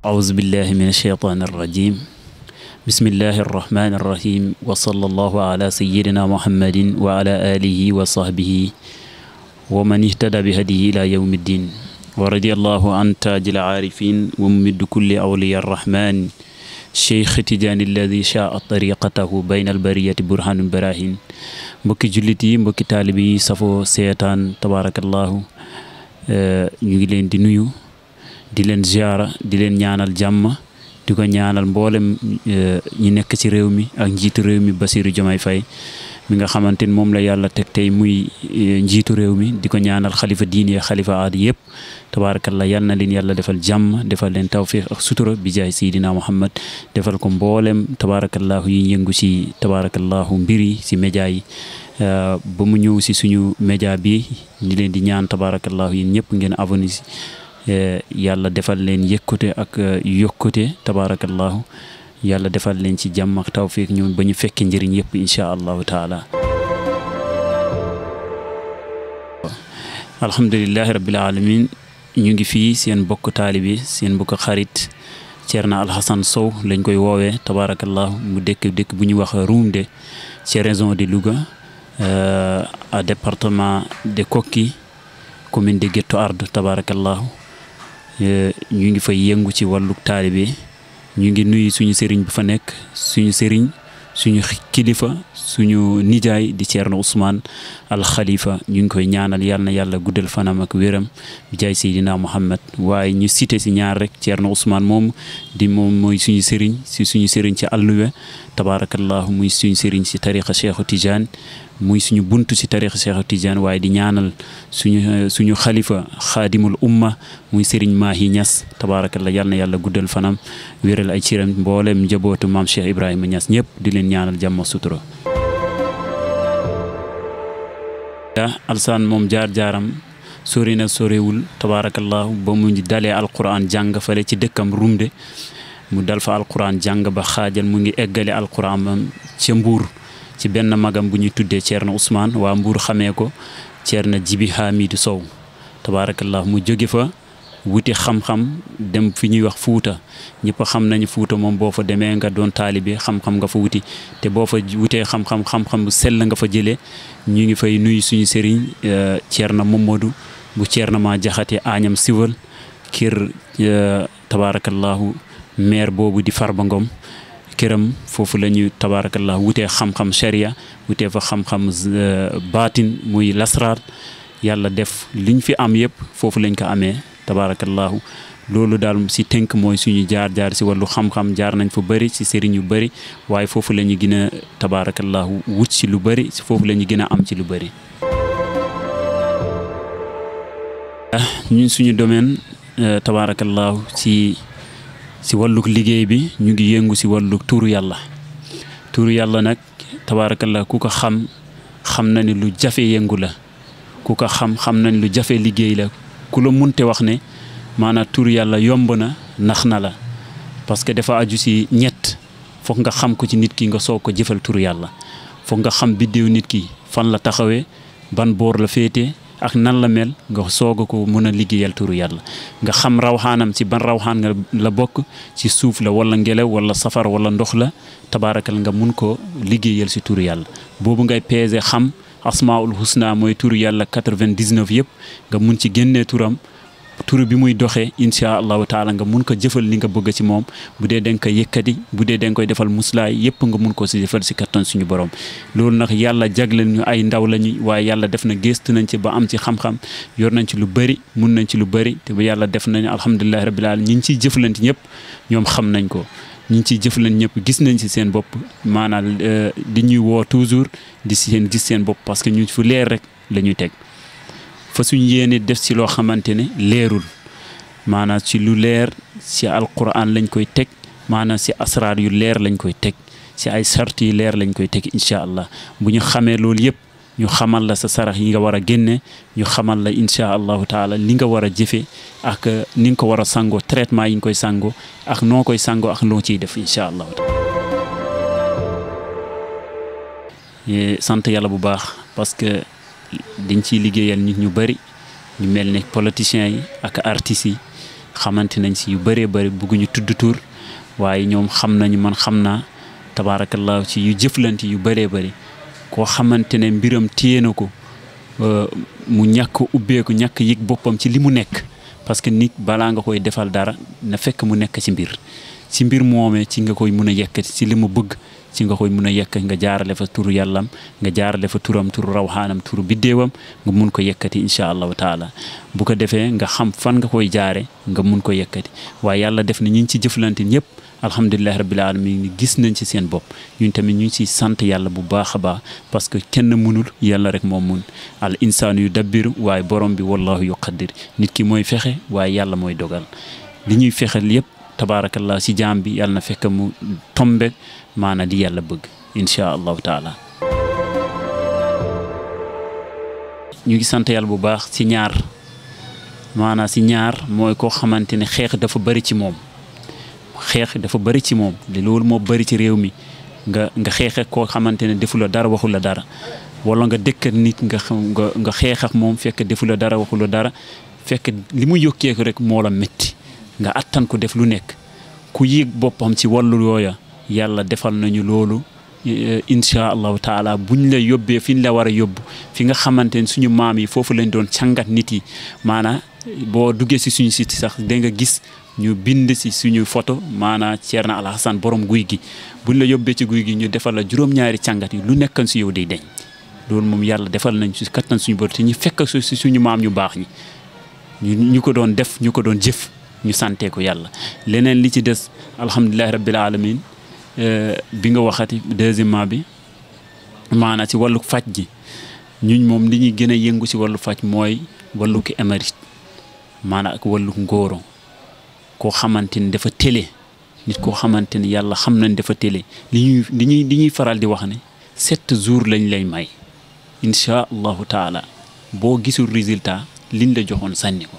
أعوذ بالله من الشيطان الرجيم بسم الله الرحمن الرحيم وصلى الله على سيدنا محمد وعلى آله وصحبه ومن اهتدى بهديه إلى يوم الدين ورضي الله عن تاج العارفين وممد كل أولياء الرحمن شيخ تجاني الذي شاء طريقته بين البرية برهان براهين mbokki jullit yi mbokki taalibe yi safoo seetaan tabarakallahu ñu ngi leen di nuyu di leen ziara di leen ñaanal jàmm di ko ñaanal mboolem ñi nekk ci réew mi ak njiitu réew mi Bassirou Diomaye Faye mi nga xamante ni moom la yàlla teg tey muy njiitu réew mi di ko ñaanal xalifa diine xalifa aada yëpp tabarakallah yal na leen yàlla defal jàmm defal leen tawfiq ak sutura bi jaay Seydina Muhammad defal ko mboolem tabarakallahu yi yëngu ci tabarakallahu mbiri ci média yi ba mu ñëw ci suñu média bi ñu leen di ñaan tabarakallahu yéen ñëpp ngeen abonné ci yàlla defal leen yëkkute ak yokkute tabarakallahu yàlla defal leen ci jàmm ak tawfiq ñu ba ñu fekk njëriñ yëpp insha allahu taala alhamdulillahi rabbil alamin ñu ngi fii seen bokk taalibi seen bokk xarit Thierno Alhassane Sow lañ koy woowee tabarakallahu mu dëkk bu ñu wax Roumde ci région de Louga à département de Koki commune de Guetto Ardo tabarakallahu ñu ngi fay yëngu ci wàllu taalibe ñu ngi nuyu suñu sëriñ bu fa nekk suñu sëriñ suñu kilifa suñu nijaay di Thierno Ousmane Al Khalifa ñu ngi koy ñaanal yal na yàlla guddal fanam ak wéram bi jaay Seydina Muhammad waaye ñu cité si ñaar rek Thierno Ousmane moom mooy suñu sëriñ ci àlluwe tabarakallahu muy suñu sëriñ si tariqa Cheikhu Tidiane muy suñu buntu ci tariqa Cheikh Tidiane waaye di ñaanal suñu xalifa xaadimul umma muy Serigne Mahi Niass tabarakallah yal na yàlla guddal fanam wéral ay ciram mboolem njabootu maam Cheikh Ibrahima Niass ñëpp di leen ñaanal jàmm sutura. Alsaan moom jaar-jaaram sori na sorewul tabarakallahu ba mu dalee alquran jàng fale ci dëkkam Rumde mu dal fa alquran jàng ba xaajal mu ngi eggale alquran ca Mbuur ci benn magam bu ñuy tuddee Thierno Ousmane waa Mbuur xamee ko Thierno Djibi Hamidou Sow tabarakallah mu jóge fa wuti xam-xam dem fi ñuy wax Fuuta ñëpp xam nañu Fuuta moom boo fa demee nga doon taalibe xam-xam nga fa wuti te boo fa wutee xam-xam bu sell nga fa jëlee ñu ngi fay nuyu suñu sëriñ Thierno Mamadou bu Thierno ma jaxate Agnam Siwal kër tabarakallahu maire boobu di Farba Ngom këram foofu la ñu tabarakallah wutee xam-xam sharia wutee fa xam-xam baatin muy lasraar yàlla def liñ fi am yëpp foofu lañ ko amee tabarakallahu loolu daal si tënk mooy suñu jaar si wàllu xam-xam jaar nañ fa bëri si sëriñ yu bëri waaye foofu la ñu gën a tabarakallahu wut si lu bëri si foofu la ñu gën a am ci lu bëri. ñun suñu domaine tabarakallahu si wàlluk liggéey bi ñu ngi yëngu si wàlluk tuuru yàlla nag tabarakallah ku ko xam na ne lu jafe yëngu la ku ko xam na ne lu jafe liggéey la ku la munte wax ne maanaam tuuru yàlla yomb na nax na la parce que dafa aju si ñett foog nga xam ko ci nit ki nga soog ko jëfal tuuru yàlla foog nga xam biddéew nit ki fan la taxawee ban boor la féete ak nan la mel nga soog a ko mën a liggéeyal turu yàlla nga xam rawxaanam ci ban rawxaan nga la bokk ci suuf la wala ngelaw wala safar wala ndox la tabaarakal nga mun ko liggéeyal ci turu yàlla boobu ngay peese xam asmaul husna mooy turu yàlla 99 yëpp nga mun ci génnee turam turu bi muy doxee insha allahu taala nga mun ko jëfal li nga bëgg ci moom bu dee da nga koy yëkkati bu dee da nga koy defal muslaay yëpp nga mun ko si defal si kattan suñu borom loolu nag yàlla jagleel ñu ay ndaw lañu waaye yàlla def na gëstu nañ ci ba am ci xam-xam yor nañ ci lu bëri mun nañ ci lu bëri te ba yàlla def nañ alhamdulilahi rabbil alamin ñi ngi ciy jëflante ñëpp ñoom xam nañ ko ñi ngi ciy jëflante ñëpp gis nañ ci seen bopp maanaam di ñuy woo toujours di gis seen bopp parce que ñu fu leer rek la ñuy teg fa suñu yéene def ci loo xamante ne leerul maanaam ci lu leer ci alquran lañ koy teg maanaam ci asraar yu leer lañ koy teg ci ay sart yu leer lañ koy teg incha allah bu ñu xamee loolu yëpp ñu xamal la sa sarax yi nga war a génne ñu xamal la incha allahu taala li nga war a jëfe ak ni nga ko war a sangoo traitement yi nga koy sangoo ak noo koy sangoo ak loo ciy def incha allahu taala sant yàlla bu baax parce que dañ ciy liggéeyal nit ñu bari ñu mel ne politiciens yi ak artistes yi xamante nañ si yu bëree bëri bëgguñu tudd tur waaye ñoom xam nañu man xam naa tabaarakallah ci yu jëflante yu bëree bëri koo xamante ne mbiram téye na ko mu ñàkk ubbeeku ñàkk yëg boppam ci li mu nekk parce que nit balaa nga koy defal dara na fekk mu nekk ci mbir moomee ci nga koy mun a yekkati ci li mu bëgg ci nga koy mun a yekk nga jaarale fa turu yàllam nga jaarale fa turam turu rawxaanam turu biddéewam nga mun ko yekkati incha allahu taala bu ko defee nga xam fan nga koy jaare nga mun ko yekkati waaye yàlla def na ñu ngi ci jëflante ñëpp alhamdulilahi rabbil alamin gis nañ ci seen bopp ñun tamit ñu ngi ciy sant yàlla bu baax a baax parce que kenn mënul yàlla rek moom mun al insaanu yu dabbiru waaye borom bi wallahu yuqaddir nit ki mooy fexe waaye yàlla mooy dogal li ñuy fexel yëpp tabaarakallah si jaam bi yàlla na fekk mu tombe maana di yàlla bëgg incha allahu taala ñu ngi sant yàlla bu baax si ñaar maana si ñaar mooy koo xamante ne xeex dafa bëri ci moom li loolu moo bëri ci réew mi nga xeex ak koo xamante ne defu la dara waxu la dara wala nga dëkk nit nga xeex ak moom fekk defu la dara waxu la dara fekk li mu yokkeeku rek moo la métti nga attan ko def lu nekk ku yéeg boppam ci wàllu yooya yàlla defal nañu loolu incha allahu taala buñ la yóbbee fi ñu la war a yóbbu fi nga xamante ne suñu maam yi foofu lañ doon càngat nit yi maanaa boo duggee si suñu site sax da nga gis ñu bind si suñu photo maanaa Ceerno Alhasan borom guy gi buñ la yóbbee ci guy gi ñu defal la juróom-ñaari càngat yi lu nekkan si yow day deñ loolu moom yàlla defal nañ si kattan suñu bor te ñu fekk si suñu maam ñu baax ñi ñu ko doon def ñu ko doon jëf ñu sante ko yàlla leneen li ci des alhamdulilahi rabbil alamin bi nga waxati deuxièmement bi maanaam ci wàllu faj ji ñun moom li ñuy gën a yëngu ci wàllu faj mooy wàllu ki émérite maanaam ak wàllu ngóoro koo xamante ni dafa télé nit koo xamante ni yàlla xam nañ dafa télé li ñuy faral di wax ne 7 jours lañ lay may incha allahu taala boo gisul résultat liñ la joxoon sànni ko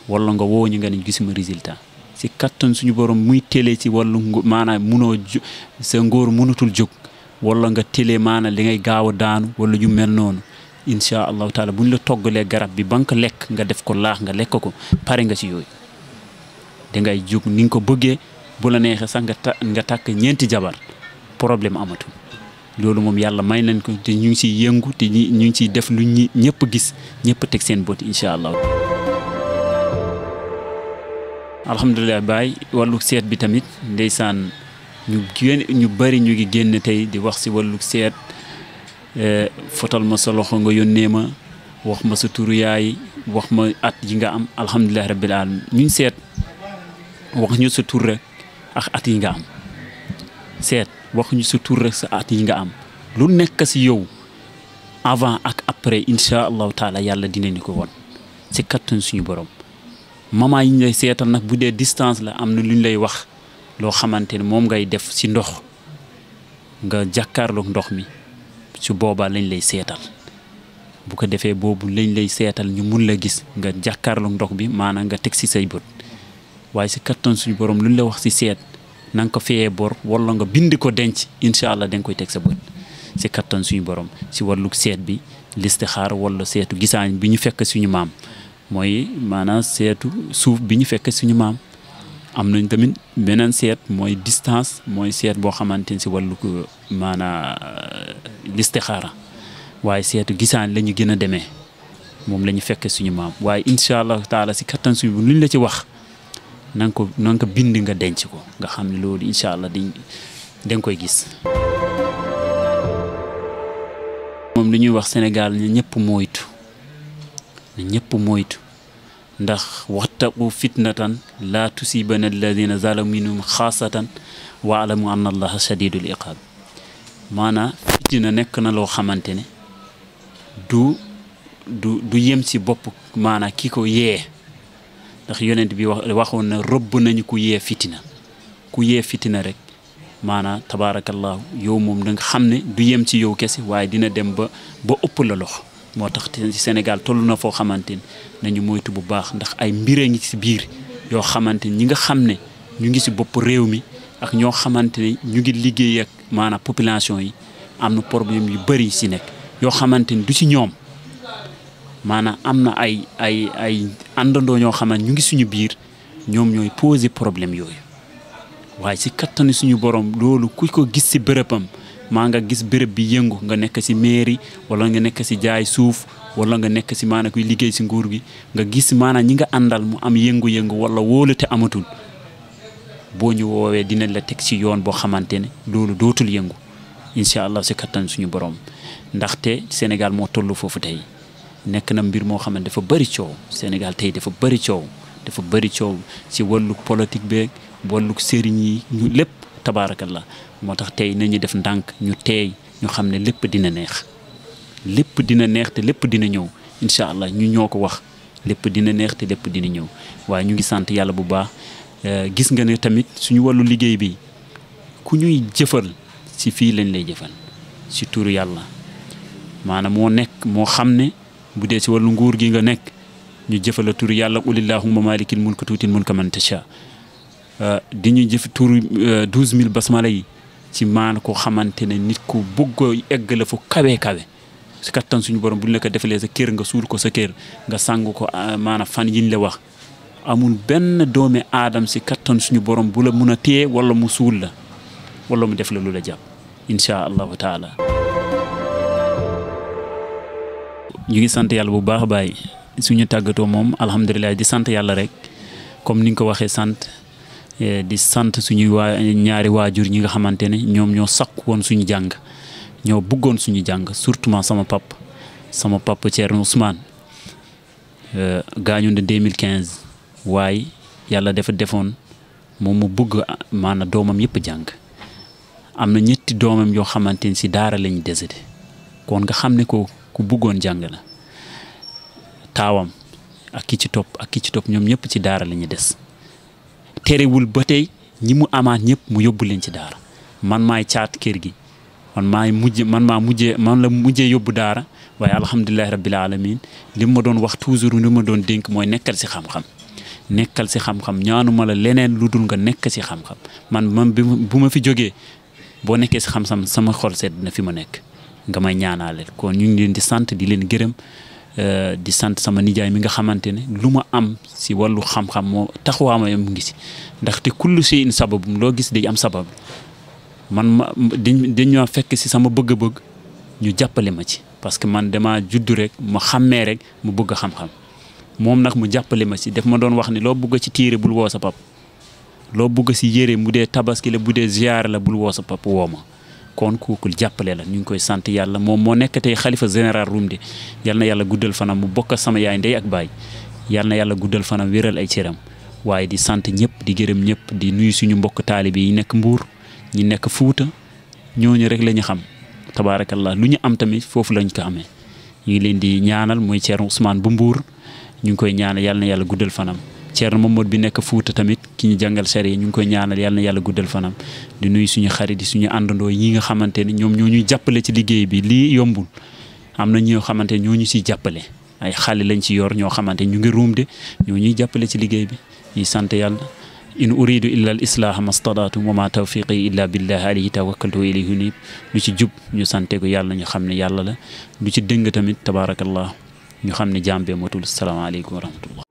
wala nga woo ñu nga ne gisuma résultat si kattan suñu borom muy télé ci wàllu maanaam munoo sa ngóor mënatul jóg wala nga télé maanaam li ngay gaaw a daanu wala yu mel noonu incha allahu taala buñ la toggalee garab bi ba nga ko lekk nga def ko laax nga lekk ko pare nga si yooyu dangay jóg ni nga ko bëggee bu la neexee sax nga takk 4 jabar problème amatul loolu moom yàlla may nañ ko te ñu ngi siy yëngu te ñu ngi ciy def lu ñëpp gis ñëpp teg seen bët incha allah. alhamdulilah baay wàllu seet bi tamit ndeysaan ñu bari ñu ngi génn tey di wax si wàllu seet fotal ma sa loxo nga yónnee ma wax ma sa turu yaay wax ma at yi nga am alhamdulilah rabbil alamin ñu seet wax ñu sa tur rek ak at yi nga am seet wax ñu sa tur rek sa at yi nga am lu nekk si yow avant ak après incha allahu taala yàlla dinañu ko won si kattan suñu borom. mama yi ñu lay seetal nag bu dee distance la am na lu ñu lay wax loo xamante ne moom ngay def si ndox nga jàkkaarloog ndox mi su boobaa lañ lay seetal bu ko defee boobu lañ lay seetal ñu mun la gis nga jàkkaarloog ndox bi maanaam nga teg si say bët waaye si kattan suñu borom lu ñu la wax si seet na nga ko feyee bor wala nga bind ko denc incha allah da nga koy teg sa bët si kattan suñu borom si wàllu seet bi listixaar wala seetu gisaañ bi ñu fekk suñu maam. mooy maanaam seetu suuf bi ñu fekk suñu maam am nañ tamit beneen seet mooy distance mooy seet boo xamante ni si wàllu maanaam listixaara waaye seetu gisaan la ñu gën a demee moom la ñu fekk suñu maam waaye incha allah taala si kattan suñu lu ñu la ci wax na nga ko bind nga denc ko nga xam ne loolu incha allah da nga koy gis. moom li ñuy wax Sénégal ñu ñëpp moytu. ñëpp moytu ndax wattaqu fitnatan laa tusibanna alladina zalamu minhum xaasatan wa alamu anna allaha shadidul iqab maanaam fitina nekk na loo xamante ne du yem si bopp maanaam ki ko yee ndax yonent bi waxoon na rëbb nañu ku yee fitina rek maanaam tabaarakallahu yow moom da nga xam ne du yem ci yow kese waaye dina dem ba ëpp la loxo moo tax ci Sénégal toll na foo xamante ni nañu moytu bu baax ndax ay mbir a ngi ci biir yoo xamante ni ñi nga xam ne ñu ngi ci bopp réew mi ak ñoo xamante ne ñu ngi liggéey ak maanaam population yi am na problème yu bëri si nekk yoo xamante ni du si ñoom maanaam am na ay àndandoo ñoo xamante ñu ngi suñu biir ñoom ñooy poser problème yooyu waaye si kattanu suñu borom loolu ku ko gis si bërëbam maa nga gis bërëb bi yëngu nga nekk si mairie wala nga nekk si jaay suuf wala nga nekk si maanaam kuy liggéey si nguur gi nga gis maanaam ñi nga àndal mu am yëngu-yëngu wala wóolute amatul boo ñu woowee dina la teg si yoon boo xamante ne loolu dootul yëngu incha allah si kattan suñu borom ndaxte Sénégal moo toll foofu tey nekk na mbir moo xam ne dafa bëri coow Sénégal tey dafa bëri coow si wàllu politique beeg wàllu sëriñ yi ñu lépp tabaarakallah moo tax tey nañu def ndànk ñu teey ñu xam ne lépp dina neex te lépp dina ñëw incha allah ñu ñoo ko wax lépp dina neex te lépp dina ñëw waaye ñu ngi sant yàlla bu baax gis nga ne tamit suñu wàllu liggéey bi ku ñuy jëfal si fii lañ lay jëfal si turu yàlla maanaam moo xam ne bu dee si wàllu nguur gi nga nekk ñu jëfal turu yàlla qulillahumma malikil mulki tuutil mulka man tasha di ñu jëf turu 12000 basmala yi ci maana koo xamante ne nit ku bëgg egg la fu kawe si kattan suñu borom bu ñu la ko defalee sa kër nga suul ko sa kër nga sang ko maanaam fan yiñ la wax amul benn doomi aadam si kattan suñu borom bu la mun a téye wala mu suul la wala mu def la lu la jàpp incha allahu taala. ñu ngi sant yàlla bu baax baay suñu tàggatoo moom alhamdulilah di sant yàlla rek comme ni nga ko waxee sant di sant suñuy ñaari waajur ñi nga xamante ne ñoom ñoo sakku woon suñu jàng ñoo bëggoon suñu jàng surtout sama papa Thierno Ousmane gaañu na 2015 waaye yàlla dafa defoon moom mu bëgg maanaam doomam yëpp jàng am na ñetti doomam yoo xamante ne si daara lañu décédé kon nga xam ne ko ku bëggoon jàng la taawam ak ki ci topp ñoom ñëpp ci daara lañu des terewul ba tey ñi mu amaat ñëpp mu yóbbu leen ci daara man maay caat kër gi man la mujjee yóbbu daara waaye alhamdulilahi rabbil alamin li ma doon wax toujours li ma doon dénk mooy nekkal si xam-xam ñaanuma la leneen lu dul nga nekk si xam-xam man bu ma fi jógee boo nekkee si xam-xam sama xol sedd na fi ma nekk nga may ñaanaleel kon ñu ngi leen di sant di leen gërëm di sant sama nijaay mi nga xamante ne lu ma am si wàllu xam-xam moo taxawaama mu ngi si ndaxte kullu shay'in sababum loo gis day am sabab dañoo fekk si sama bëgg-bëgg ñu jàppale ma ci parce que man dama juddu rek ma xàmmee rek mu bëgg xam-xam moom nag mu jàppale ma ci def ma doon wax ni loo bëgg ci tiire bul woo sa pap loo bëgg si yére mu dee tabaski la bu dee ziyaar la bul woo sa pap woo ma kon kooku jàppale la ñu ngi koy sant yàlla moom moo nekk tey xalifa général Rumdi yal na yàlla guddal fanam mu bokk sama yaay ndey ak baay yal na yàlla guddal fanam wéral ay cëram waaye di sant ñëpp di gërëm ñëpp di nuyu suñu mbokk taalibe yi nekk Mbuur ñi nekk Fuuta ñooñu rek la ñu xam tabaarakallah lu ñu am tamit foofu lañ ko amee ñu ngi leen di ñaanal mooy Thierno Ousmane bu Mbuur ñu ngi koy ñaanal yal na yàlla guddal fanam Thierno Mamadou bi nekk Fuuta tamit ki ñu jàngal sariya ñu ngi koy ñaanal yal na yàlla guddal fanam di nuyu suñu xarit yi suñu àndandoo yi nga xamante ne ñoom ñoo ñuy jàppale ci liggéey bi lii yombul am na ñoo xamante ne ñoo ñu siy jàppale ay xale lañ ci yor ñoo xamante ñu ngi Rumdi ñoo ñuy jàppale ci liggéey bi ñuy sant yàlla in uridu illa al islaha mastadaatu wa ma tawfiqi illa billah alayhi tawakkaltu wa ilayhi unib lu ci jub ñu sante ko yàlla ñu xam ne yàlla la lu ci dëng tamit tabaarakallah ñu xam ne jàmbee matul salaamaaleykum wa rahmatullah